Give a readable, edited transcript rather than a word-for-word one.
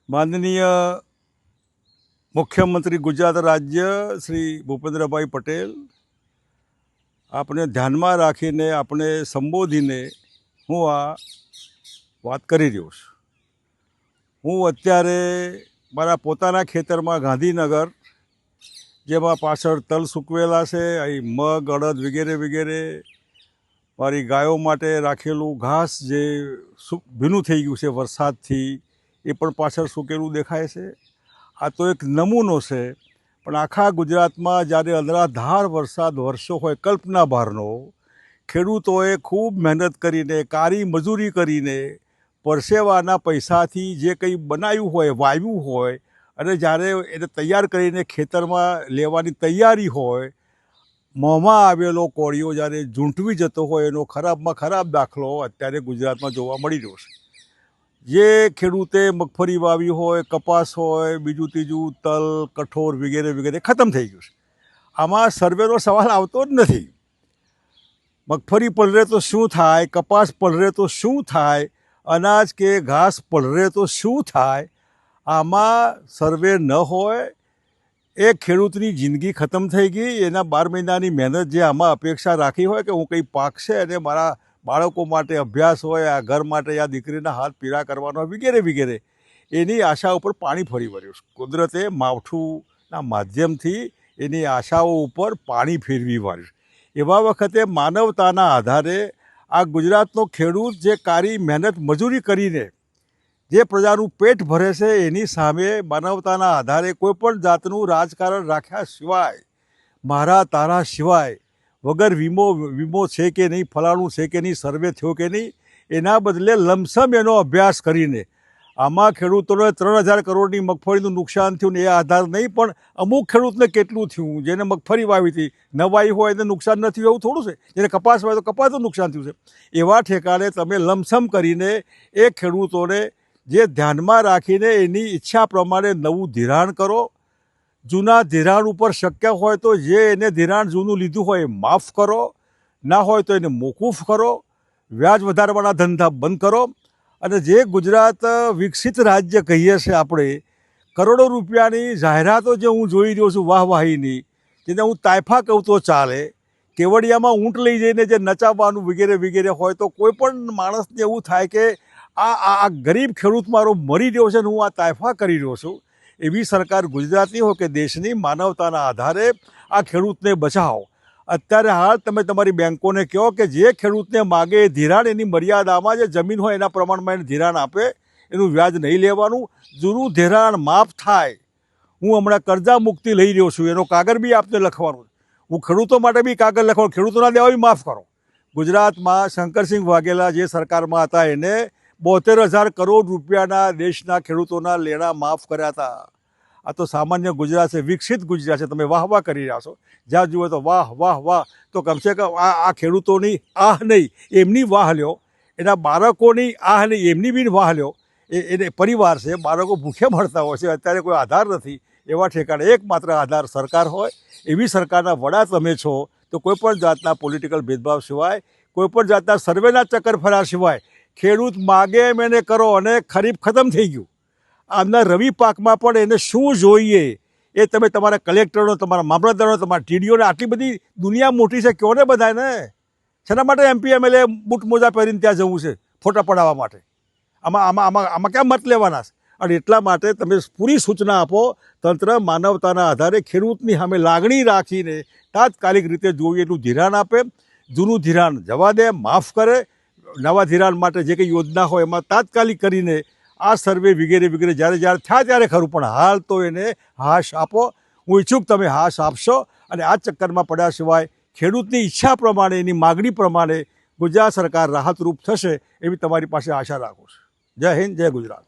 માનનીય મુખ્યમંત્રી ગુજરાત રાજ્ય શ્રી ભૂપેન્દ્રભાઈ પટેલ આપણે ધ્યાનમાં રાખીને આપણે સંબોધીને હું આ વાત કરી રહ્યો છું. હું અત્યારે મારા પોતાના ખેતરમાં ગાંધીનગર, જેમાં પાછળ તલ સૂકવેલા છે, અહીં મગ, અડદ વગેરે વગેરે, મારી ગાયો માટે રાખેલું ઘાસ જે ભીનું થઈ ગયું છે વરસાદથી, એ પણ પાછળ સૂકેલું દેખાય છે. આ તો એક નમૂનો છે, પણ આખા ગુજરાતમાં જ્યારે અનરાધાર વરસાદ વરસ્યો હોય કલ્પના બહારનો, ખેડૂતોએ ખૂબ મહેનત કરીને, કાળી મજૂરી કરીને, પરસેવાના પૈસાથી જે કંઈ બનાવ્યું હોય, વાવ્યું હોય, અને જ્યારે એને તૈયાર કરીને ખેતરમાં લેવાની તૈયારી હોય, મોંમાં આવેલો કોળિયો જ્યારે ઝૂંટવી જતો હોય, એનો ખરાબમાં ખરાબ દાખલો અત્યારે ગુજરાતમાં જોવા મળી રહ્યો છે. જે ખેડૂતે મગફળી વાવી હોય, કપાસ હોય, બીજું ત્રીજું તલ, કઠોળ વગેરે વગેરે ખતમ થઈ ગયું છે. આમાં સર્વેનો સવાલ આવતો જ નથી. મગફળી પલળે તો શું થાય, કપાસ પલળે તો શું થાય, અનાજ કે ઘાસ પલળે તો શું થાય, આમાં સર્વે ન હોય. એ ખેડૂતની જિંદગી ખતમ થઈ ગઈ. એના 12 મહિનાની મહેનત જે આમાં અપેક્ષા રાખી હોય કે હું કંઈ પાકશે અને મારા બાળકો માટે અભ્યાસ હોય, આ ઘર માટે આ દીકરીના હાથ પીળા કરવાનો વગેરે વગેરે, એની આશા ઉપર પાણી ફરી વળ્યું. કુદરતે માવઠુંના માધ્યમથી એની આશાઓ ઉપર પાણી ફેરવી વાળ્યું. એવા વખતે માનવતાના આધારે આ ગુજરાતનો ખેડૂત જે કાળી મહેનત મજૂરી કરીને જે પ્રજાનું પેટ ભરે છે, એની સામે માનવતાના આધારે કોઈ પણ જાતનું રાજકારણ રાખ્યા સિવાય, મારા તારા સિવાય, વગર વીમો છે કે નહીં, ફલાણું છે કે નહીં, સર્વે થયો કે નહીં, એના બદલે લમસમ એનો અભ્યાસ કરીને આમાં ખેડૂતોને 3000 કરોડની મગફળીનું નુકસાન થયું ને એ આધાર નહીં, પણ અમુક ખેડૂતને કેટલું થયું, જેને મગફળી વાવી હતી, ન વાવી હોય એને નુકસાન ન થયું એવું થોડું છે, જેને કપાસ વાવ્યો તો કપાસનું નુકસાન થયું છે. એવા ઠેકાણે તમે લમસમ કરીને એ ખેડૂતોને જે ધ્યાનમાં રાખીને એની ઈચ્છા પ્રમાણે નવું ધિરાણ કરો. જૂના ધિરાણ ઉપર શક્ય હોય તો જે એને ધિરાણ જૂનું લીધું હોય એ માફ કરો, ના હોય તો એને મોકૂફ કરો, વ્યાજ વધારવાના ધંધા બંધ કરો. અને જે ગુજરાત વિકસિત રાજ્ય કહીએ છીએ આપણે, કરોડો રૂપિયાની જાહેરાતો જે હું જોઈ રહ્યો છું વાહવાહીની, જેને હું તાયફા કહું તો ચાલે, કેવડિયામાં ઊંટ લઈ જઈને જે નચાવવાનું વગેરે વગેરે હોય, તો કોઈ પણ માણસને એવું થાય કે આ ગરીબ ખેડૂત મારો મરી રહ્યો છે ને હું આ તાયફા કરી રહ્યો છું. એવી સરકાર ગુજરાતની હોય કે દેશની, માનવતાના આધારે આ ખેડૂતને બચાવો. અત્યારે હાલ તમે તમારી બેંકોને કહો કે જે ખેડૂતને માગે એ ધિરાણ એની મર્યાદામાં, જે જમીન હોય એના પ્રમાણમાં એને ધિરાણ આપે, એનું વ્યાજ નહીં લેવાનું. જૂનું ધિરાણ માફ થાય. હું હમણાં કર્જા મુક્તિ લઈ રહ્યો છું, એનો કાગળ બી આપને લખવાનું. હું ખેડૂતો માટે બી કાગળ લખવાનું, ખેડૂતોના દેવા બી માફ કરો. ગુજરાતમાં શંકરસિંહ વાઘેલા જે સરકારમાં હતા એને 72,000 કરોડ રૂપિયાના દેશના ખેડૂતોના લેણા માફ કર્યા હતા. આ તો સામાન્ય ગુજરાત છે, વિકસિત ગુજરાત છે. તમે વાહ વાહ કરી રહ્યા છો, જ્યાં જુઓ તો વાહ વાહ વાહ. તો કમસે કમ આ ખેડૂતોની આહ નહીં, એમની વાહ લ્યો. એના બાળકોની આહ નહીં, એમની બી વાહ લ્યો. એને પરિવાર છે, બાળકો ભૂખે મળતા હોય છે, અત્યારે કોઈ આધાર નથી. એવા ઠેકાણે એકમાત્ર આધાર સરકાર હોય. એવી સરકારના વડા તમે છો, તો કોઈપણ જાતના પોલિટિકલ ભેદભાવ સિવાય, કોઈપણ જાતના સર્વેના ચક્કર ફર્યા સિવાય ખેડૂત માગે એમ એને કરો. અને ખરીફ ખતમ થઈ ગયું. આમના રવિ પાકમાં પણ એને શું જોઈએ એ તમે તમારા કલેક્ટરનો, તમારા મામલતદારનો, તમારા ટીડીઓને, આટલી બધી દુનિયા મોટી છે, કહો ને બધાને. શેના માટે MP MLA બૂટ મોજા પહેરીને ત્યાં જવું છે ફોટા પડાવવા માટે? આમાં ક્યાં મત લેવાના છે? અને એટલા માટે તમે પૂરી સૂચના આપો. તંત્ર માનવતાના આધારે ખેડૂતની સામે લાગણી રાખીને તાત્કાલિક રીતે જોઈએ એટલું ધિરાણ આપે. જૂનું ધિરાણ જવા દે, માફ કરે. નવા ધિરાણ માટે જે કંઈ યોજના હોય એમાં તાત્કાલિક કરીને આ સર્વે વગેરે વગેરે જ્યારે થયા ત્યારે ખરું, પણ હાલ તો એને હાશ આપો. હું ઈચ્છુક તમે હાશ આપશો. અને આ ચક્કરમાં પડ્યા સિવાય ખેડૂતની ઈચ્છા પ્રમાણે, એની માગણી પ્રમાણે ગુજરાત સરકાર રાહતરૂપ થશે એવી તમારી પાસે આશા રાખું છું. જય હિન્દ, જય ગુજરાત.